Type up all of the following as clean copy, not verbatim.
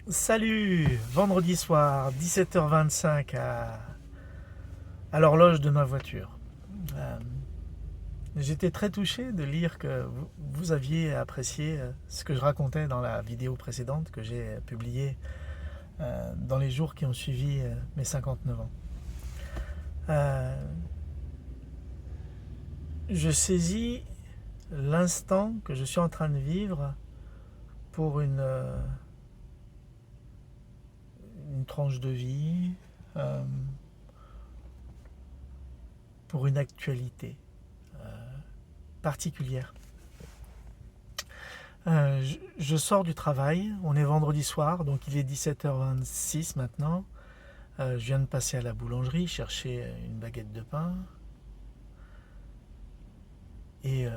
Salut! Vendredi soir, 17h25 à l'horloge de ma voiture. Euh, J'étais très touché de lire que vous aviez apprécié ce que je racontais dans la vidéo précédente que j'ai publiée dans les jours qui ont suivi mes 59 ans. Euh, je saisis l'instant que je suis en train de vivre pour une tranche de vie, euh, pour une actualité particulière. Je sors du travail, on est vendredi soir, donc il est 17h26 maintenant. Je viens de passer à la boulangerie chercher une baguette de pain. Et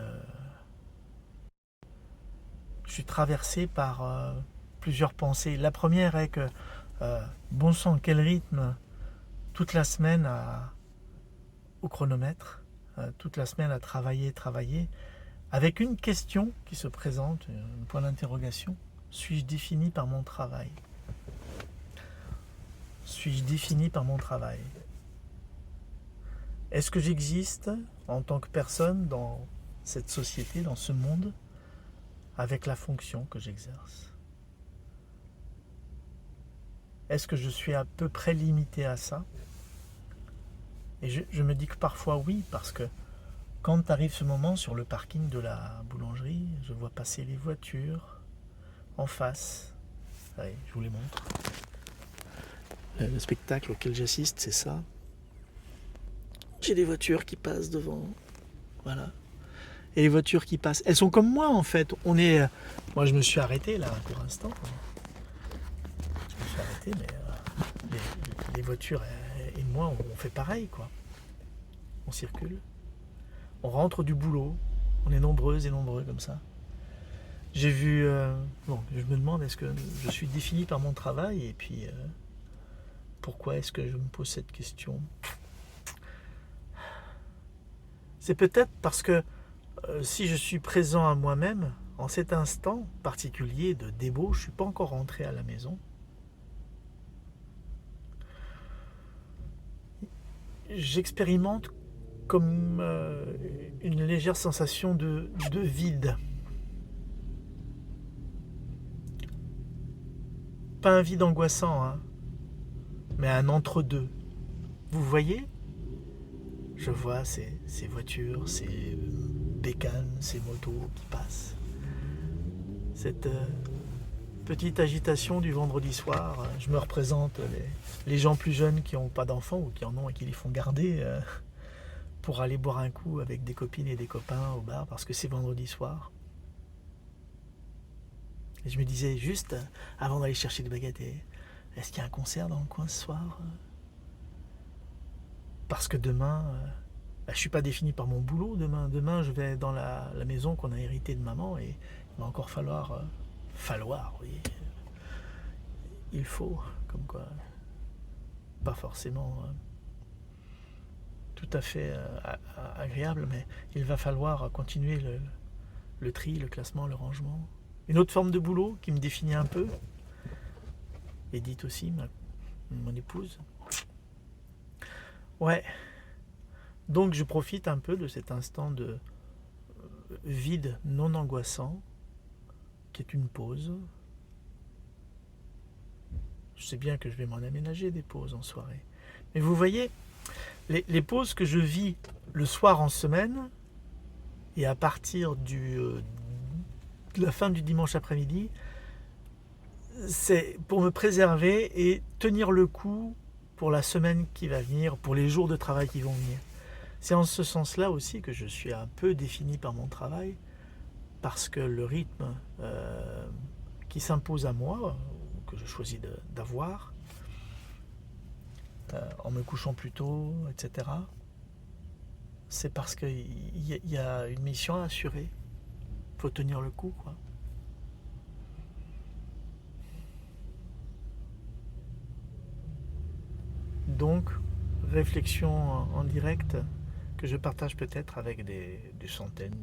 je suis traversé par plusieurs pensées. La première est que, bon sang, quel rythme toute la semaine au chronomètre, toute la semaine à travailler, avec une question qui se présente, un point d'interrogation. Suis-je défini par mon travail? Suis-je défini par mon travail? Est-ce que j'existe en tant que personne dans cette société, dans ce monde, avec la fonction que j'exerce? Est-ce que je suis à peu près limité à ça? Et je me dis que parfois oui, parce que quand arrive ce moment sur le parking de la boulangerie, je vois passer les voitures en face. Allez, je vous les montre. Le spectacle auquel j'assiste, c'est ça. J'ai des voitures qui passent devant. Voilà. Et les voitures qui passent, elles sont comme moi en fait. Moi je me suis arrêté là pour l'instant. Je me suis arrêté, mais les voitures et moi on fait pareil quoi. On circule, on rentre du boulot, on est nombreuses et nombreux comme ça. J'ai vu, bon, je me demande est-ce que je suis défini par mon travail et puis pourquoi est-ce que je me pose cette question? C'est peut-être parce que si je suis présent à moi-même, en cet instant particulier de débauche, je ne suis pas encore rentré à la maison. J'expérimente comme une légère sensation de vide. Pas un vide angoissant, hein, mais un entre-deux. Vous voyez? Je vois ces voitures, ces bécanes, ces motos qui passent. Cette petite agitation du vendredi soir, je me représente les gens plus jeunes qui n'ont pas d'enfants ou qui en ont et qui les font garder pour aller boire un coup avec des copines et des copains au bar parce que c'est vendredi soir. Et je me disais juste, avant d'aller chercher des baguettes, est-ce qu'il y a un concert dans le coin ce soir? Parce que demain, je ne suis pas défini par mon boulot. Demain je vais dans la maison qu'on a héritée de maman et il va encore falloir, oui, il faut, comme quoi, pas forcément tout à fait agréable, mais il va falloir continuer le tri, le classement, le rangement. Une autre forme de boulot qui me définit un peu, Edith aussi, mon épouse. Ouais, donc je profite un peu de cet instant de vide non angoissant, qui est une pause. Je sais bien que je vais m'en aménager des pauses en soirée. Mais vous voyez, les pauses que je vis le soir en semaine, et à partir de la fin du dimanche après-midi, c'est pour me préserver et tenir le coup pour la semaine qui va venir, pour les jours de travail qui vont venir. C'est en ce sens-là aussi que je suis un peu défini par mon travail, parce que le rythme qui s'impose à moi, que je choisis d'avoir, en me couchant plus tôt, etc., c'est parce qu'il y a une mission à assurer. Il faut tenir le coup, quoi. Donc, réflexion en direct que je partage peut-être avec des centaines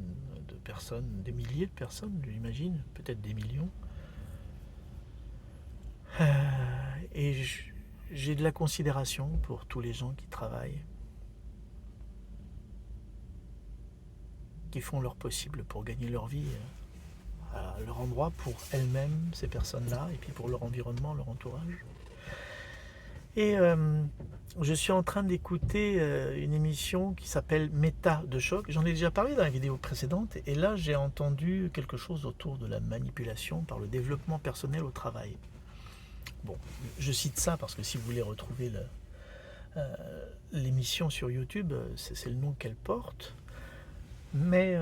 de personnes, des milliers de personnes, j'imagine, peut-être des millions. Et j'ai de la considération pour tous les gens qui travaillent, qui font leur possible pour gagner leur vie à leur endroit, pour elles-mêmes, ces personnes-là, et puis pour leur environnement, leur entourage. Et je suis en train d'écouter une émission qui s'appelle Méta de choc. J'en ai déjà parlé dans la vidéo précédente, et là j'ai entendu quelque chose autour de la manipulation par le développement personnel au travail. Bon, je cite ça parce que si vous voulez retrouver l'émission sur YouTube, c'est le nom qu'elle porte. Mais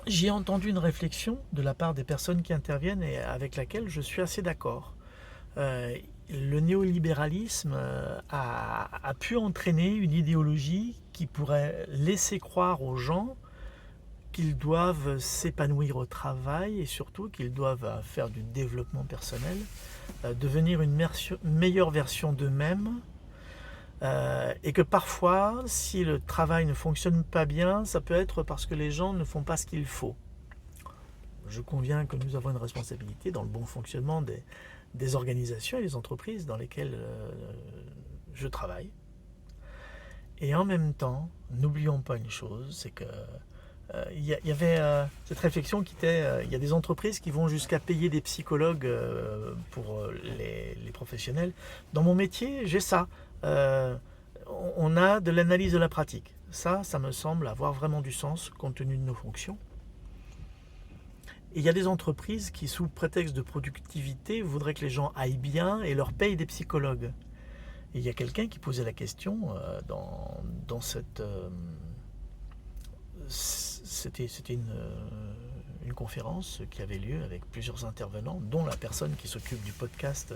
j'ai entendu une réflexion de la part des personnes qui interviennent et avec laquelle je suis assez d'accord. Le néolibéralisme a pu entraîner une idéologie qui pourrait laisser croire aux gens qu'ils doivent s'épanouir au travail et surtout qu'ils doivent faire du développement personnel, devenir une meilleure version d'eux-mêmes, et que parfois, si le travail ne fonctionne pas bien, ça peut être parce que les gens ne font pas ce qu'il faut. Je conviens que nous avons une responsabilité dans le bon fonctionnement des organisations et des entreprises dans lesquelles je travaille. Et en même temps, n'oublions pas une chose, c'est que il y avait cette réflexion qui était, il y a des entreprises qui vont jusqu'à payer des psychologues pour les professionnels. Dans mon métier, j'ai ça. On a de l'analyse de la pratique. Ça me semble avoir vraiment du sens compte tenu de nos fonctions. Et il y a des entreprises qui, sous prétexte de productivité, voudraient que les gens aillent bien et leur payent des psychologues. Et il y a quelqu'un qui posait la question dans cette... C'était une conférence qui avait lieu avec plusieurs intervenants, dont la personne qui s'occupe du podcast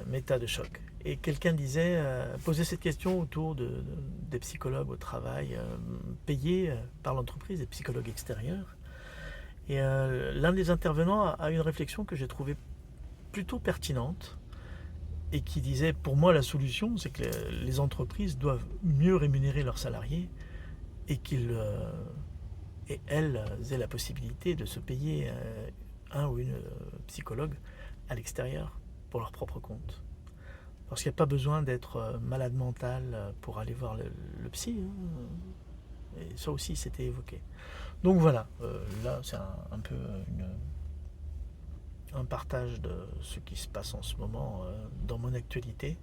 Méta de choc. Et quelqu'un posait cette question autour des psychologues au travail, payés par l'entreprise, des psychologues extérieurs. Et l'un des intervenants a une réflexion que j'ai trouvée plutôt pertinente et qui disait, pour moi, la solution, c'est que les entreprises doivent mieux rémunérer leurs salariés et et elles aient la possibilité de se payer un ou une psychologue à l'extérieur pour leur propre compte. Parce qu'il n'y a pas besoin d'être malade mental pour aller voir le psy. Hein. Et ça aussi, c'était évoqué. Donc voilà, là c'est un peu un partage de ce qui se passe en ce moment dans mon actualité.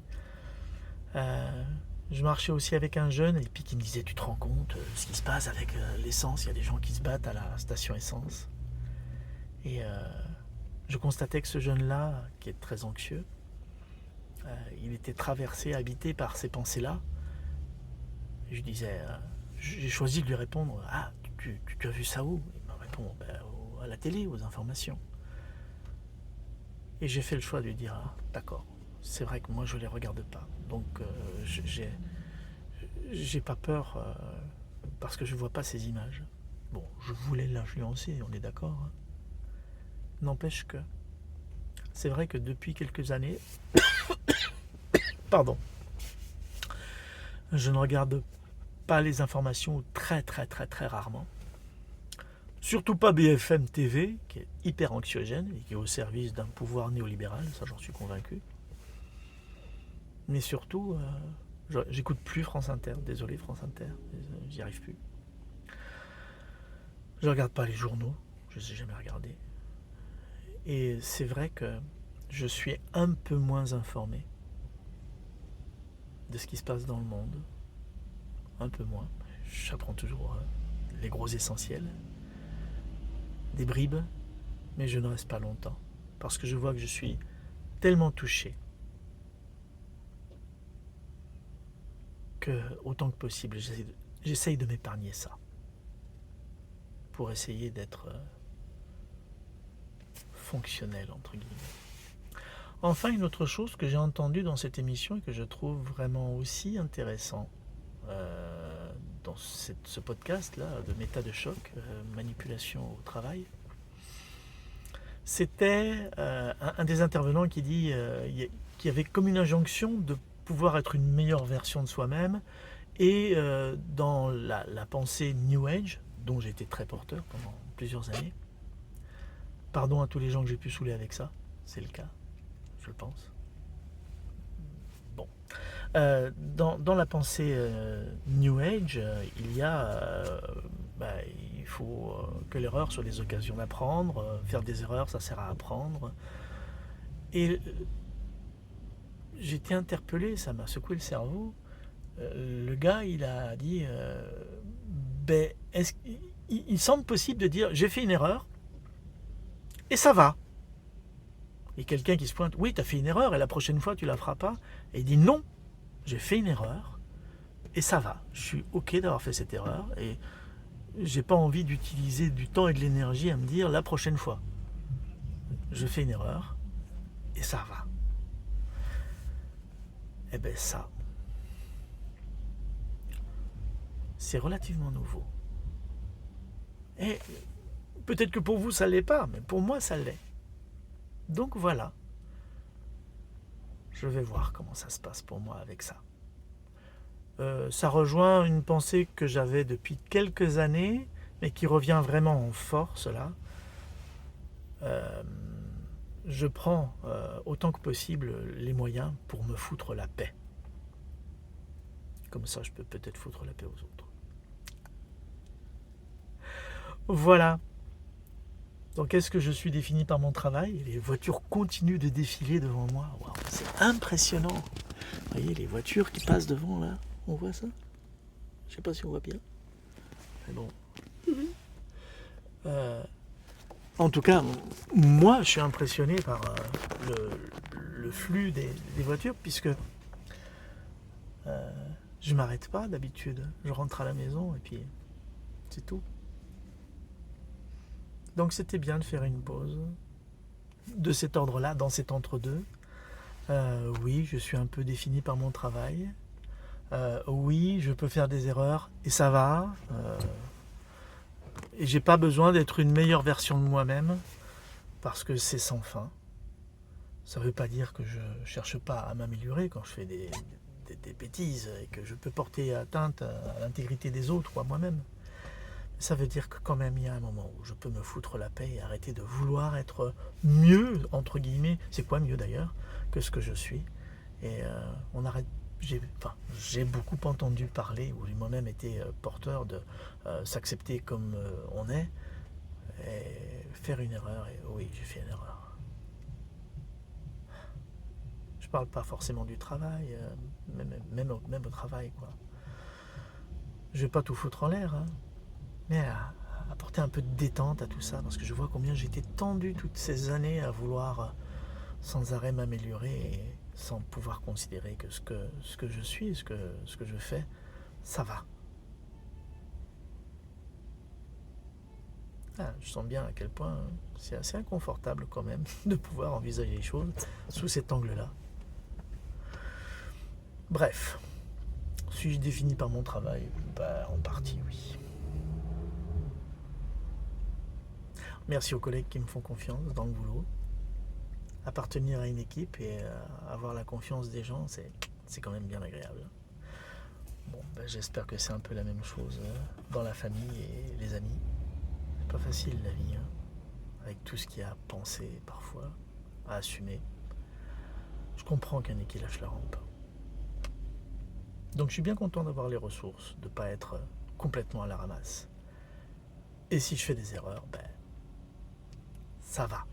Je marchais aussi avec un jeune et puis qui me disait, tu te rends compte ce qui se passe avec l'essence, il y a des gens qui se battent à la station essence. Et je constatais que ce jeune-là, qui est très anxieux, il était traversé, habité par ces pensées-là. Et je disais, j'ai choisi de lui répondre, ah, tu as vu ça où? Il me répond, à la télé, aux informations. Et j'ai fait le choix de lui dire, ah, d'accord, c'est vrai que moi je ne les regarde pas. Donc j'ai pas peur parce que je ne vois pas ces images. Bon, je voulais l'influencer, on est d'accord. Hein. N'empêche que c'est vrai que depuis quelques années, pardon, je ne regarde pas les informations très très très très rarement. Surtout pas BFM TV, qui est hyper anxiogène et qui est au service d'un pouvoir néolibéral, ça j'en suis convaincu. Mais surtout, j'écoute plus France Inter, désolé France Inter, j'y arrive plus. Je regarde pas les journaux, je ne les ai jamais regardés. Et c'est vrai que je suis un peu moins informé de ce qui se passe dans le monde. Un peu moins. J'apprends toujours les gros essentiels, des bribes, mais je ne reste pas longtemps parce que je vois que je suis tellement touché que autant que possible j'essaye de m'épargner ça pour essayer d'être fonctionnel entre guillemets. Enfin, une autre chose que j'ai entendue dans cette émission et que je trouve vraiment aussi intéressant dans ce podcast-là de Méta de choc, manipulation au travail, c'était un des intervenants qui dit qu'il y avait comme une injonction de pouvoir être une meilleure version de soi-même et dans la pensée New Age, dont j'ai été très porteur pendant plusieurs années. Pardon à tous les gens que j'ai pu saouler avec ça, c'est le cas. je pense. Bon. Dans la pensée New Age, il y a il faut que l'erreur soit des occasions d'apprendre. Faire des erreurs, ça sert à apprendre. Et j'ai été interpellé, ça m'a secoué le cerveau. Le gars, il a dit il semble possible de dire j'ai fait une erreur et ça va. Et quelqu'un qui se pointe, oui, tu as fait une erreur et la prochaine fois tu la feras pas. Et il dit non, j'ai fait une erreur et ça va. Je suis ok d'avoir fait cette erreur et j'ai pas envie d'utiliser du temps et de l'énergie à me dire la prochaine fois. Je fais une erreur et ça va. Eh bien ça, c'est relativement nouveau. Et peut-être que pour vous ça l'est pas, mais pour moi ça l'est. Donc voilà. Je vais voir comment ça se passe pour moi avec ça. Ça rejoint une pensée que j'avais depuis quelques années, mais qui revient vraiment en force là. Je prends autant que possible les moyens pour me foutre la paix. Comme ça, je peux peut-être foutre la paix aux autres. Voilà. Donc, est-ce que je suis défini par mon travail? Les voitures continuent de défiler devant moi. Wow, c'est impressionnant. Vous voyez les voitures qui passent devant là? On voit ça? Je ne sais pas si on voit bien. Mais bon. En tout cas, moi, je suis impressionné par le flux des voitures, puisque je ne m'arrête pas d'habitude. Je rentre à la maison et puis c'est tout. Donc c'était bien de faire une pause de cet ordre-là, dans cet entre-deux. Oui, je suis un peu défini par mon travail. Oui, je peux faire des erreurs et ça va. Et j'ai pas besoin d'être une meilleure version de moi-même parce que c'est sans fin. Ça veut pas dire que je cherche pas à m'améliorer quand je fais des bêtises et que je peux porter atteinte à l'intégrité des autres ou à moi-même. Ça veut dire que quand même il y a un moment où je peux me foutre la paix et arrêter de vouloir être mieux, entre guillemets, c'est quoi mieux d'ailleurs, que ce que je suis. Et on arrête. J'ai beaucoup entendu parler, ou j'ai moi-même été porteur de s'accepter comme on est, et faire une erreur, et oui, j'ai fait une erreur. Je parle pas forcément du travail, même au travail, quoi. Je vais pas tout foutre en l'air, hein, mais apporter un peu de détente à tout ça, parce que je vois combien j'étais tendu toutes ces années à vouloir sans arrêt m'améliorer et sans pouvoir considérer que ce que je suis, ce que je fais, ça va. Je sens bien à quel point c'est assez inconfortable quand même de pouvoir envisager les choses sous cet angle-là. Bref, suis-je défini par mon travail? En partie, oui. Merci aux collègues qui me font confiance dans le boulot. Appartenir à une équipe et avoir la confiance des gens, c'est quand même bien agréable. Bon, j'espère que c'est un peu la même chose dans la famille et les amis. C'est pas facile la vie, hein, avec tout ce qu'il y a à penser parfois, à assumer. Je comprends qu'il y en ait qui lâchent la rampe. Donc je suis bien content d'avoir les ressources, de ne pas être complètement à la ramasse. Et si je fais des erreurs, ça va.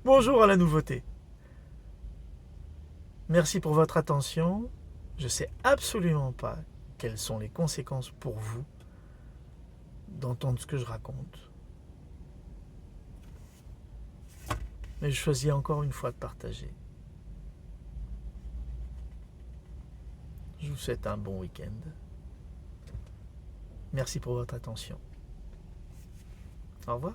Bonjour à la nouveauté. Merci pour votre attention. Je ne sais absolument pas quelles sont les conséquences pour vous d'entendre ce que je raconte. Mais je choisis encore une fois de partager. Je vous souhaite un bon week-end. Merci pour votre attention. Au revoir.